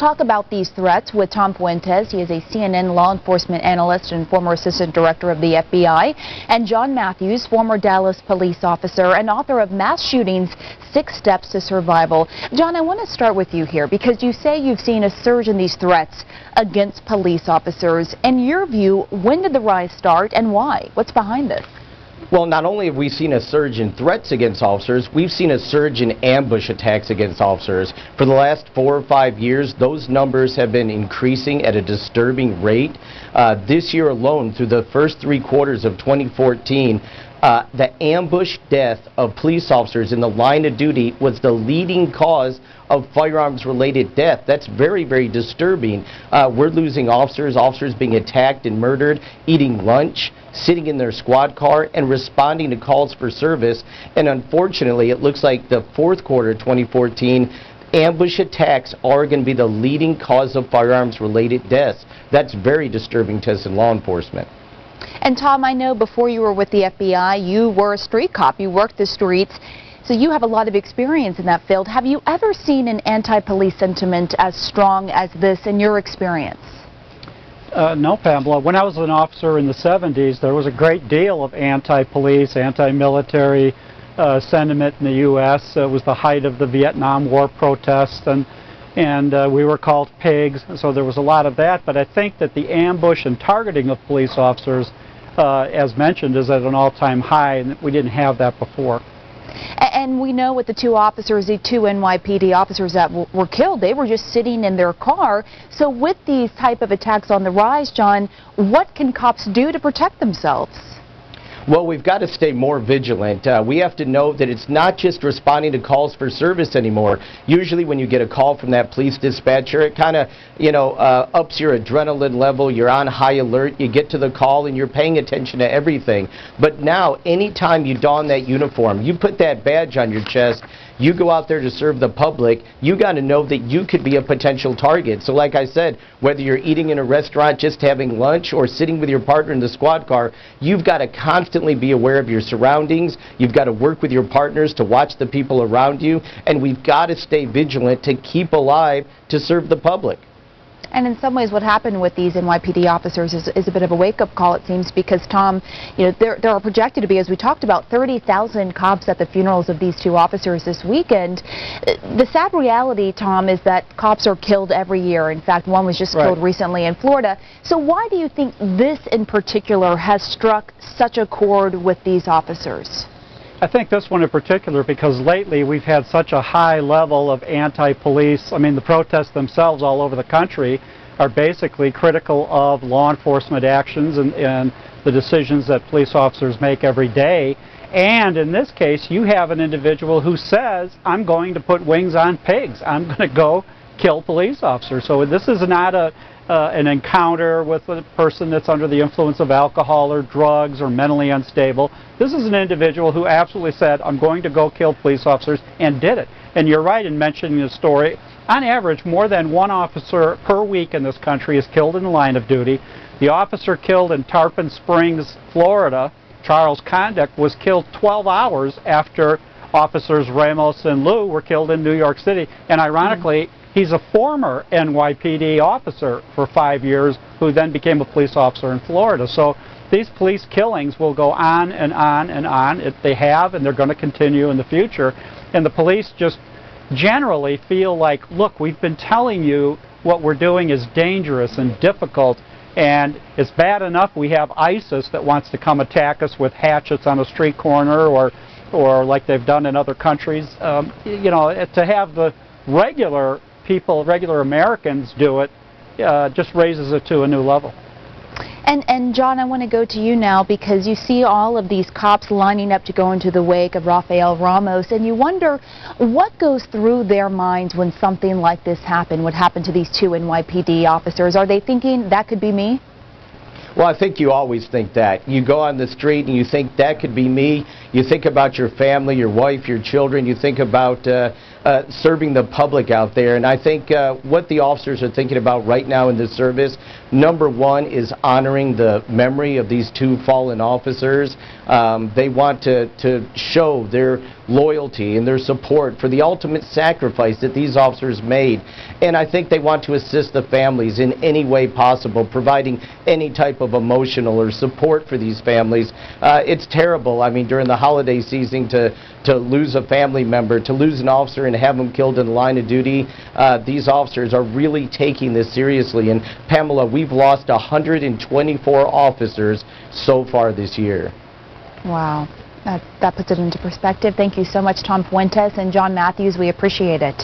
talk about these threats with Tom Fuentes. He is a CNN law enforcement analyst and former assistant director of the FBI, and John Matthews, former Dallas police officer and author of Mass Shootings: 6 Steps to Survival. John, I want to start with you here because you say you've seen a surge in these threats against police officers. In your view, when did the rise start and why? What's behind this? Well, not only have we seen a surge in threats against officers, we've seen a surge in ambush attacks against officers. For the last 4 or 5 years, those numbers have been increasing at a disturbing rate. This year alone, through the first 3 quarters of 2014, the ambush death of police officers in the line of duty was the leading cause of firearms-related death. That's very, very disturbing. We're losing officers being attacked and murdered, eating lunch, sitting in their squad car, and responding to calls for service. And unfortunately, it looks like the fourth quarter 2014, ambush attacks are going to be the leading cause of firearms-related deaths. That's very disturbing to us in law enforcement. And Tom, I know before you were with the FBI, you were a street cop. You worked the streets, so you have a lot of experience in that field. Have you ever seen an anti-police sentiment as strong as this in your experience? No, Pamela. When I was an officer in the 70s, there was a great deal of anti-police, anti-military sentiment in the U.S. It was the height of the Vietnam War protests, and we were called pigs, so there was a lot of that. But I think that the ambush and targeting of police officers, as mentioned, is at an all-time high, and we didn't have that before. And we know with the 2 officers, the 2 NYPD officers that were killed, they were just sitting in their car. So with these type of attacks on the rise, John, what can cops do to protect themselves? Well, we've got to stay more vigilant. We have to know that it's not just responding to calls for service anymore. Usually when you get a call from that police dispatcher, it kind of, ups your adrenaline level. You're on high alert. You get to the call and you're paying attention to everything. But now, anytime you don that uniform, you put that badge on your chest, you go out there to serve the public, you got to know that you could be a potential target. So like I said, whether you're eating in a restaurant, just having lunch, or sitting with your partner in the squad car, you've got to constantly be aware of your surroundings. You've got to work with your partners to watch the people around you, and we've got to stay vigilant to keep alive to serve the public. And in some ways what happened with these NYPD officers is a bit of a wake-up call, it seems, because, Tom, there are projected to be, as we talked about, 30,000 cops at the funerals of these 2 officers this weekend. The sad reality, Tom, is that cops are killed every year. In fact, one was just killed recently in Florida. So why do you think this in particular has struck such a chord with these officers? I think this one in particular because lately we've had such a high level of anti-police. I mean, the protests themselves all over the country are basically critical of law enforcement actions and the decisions that police officers make every day. And in this case, you have an individual who says, I'm going to put wings on pigs. I'm going to go kill police officers. So this is not an encounter with a person that's under the influence of alcohol or drugs or mentally unstable. This is an individual who absolutely said, I'm going to go kill police officers, and did it. And you're right in mentioning the story. On average, more than 1 officer per week in this country is killed in the line of duty. The officer killed in Tarpon Springs, Florida, Charles Conduct, was killed 12 hours after officers Ramos and Liu were killed in New York City. And ironically, he's a former NYPD officer for 5 years who then became a police officer in Florida. So these police killings will go on and on and on. They have, and they're going to continue in the future. And the police just generally feel like, look, we've been telling you what we're doing is dangerous and difficult, and it's bad enough we have ISIS that wants to come attack us with hatchets on a street corner or like they've done in other countries. To have the regular people, regular Americans do it, just raises it to a new level. And John, I want to go to you now because you see all of these cops lining up to go into the wake of Rafael Ramos, and you wonder what goes through their minds when something like this happened, what happened to these 2 NYPD officers. Are they thinking, that could be me? Well, I think you always think that. You go on the street and you think that could be me. You think about your family, your wife, your children. You think about serving the public out there. And I think what the officers are thinking about right now in this service, Number one is honoring the memory of these two fallen officers. They want to show their loyalty and their support for the ultimate sacrifice that these officers made. And I think they want to assist the families in any way possible, providing any type of emotional or support for these families. It's terrible, I mean, during the holiday season to lose a family member, to lose an officer and have them killed in the line of duty. These officers are really taking this seriously. And Pamela, we've lost 124 officers so far this year. Wow. That puts it into perspective. Thank you so much, Tom Fuentes and John Matthews. We appreciate it.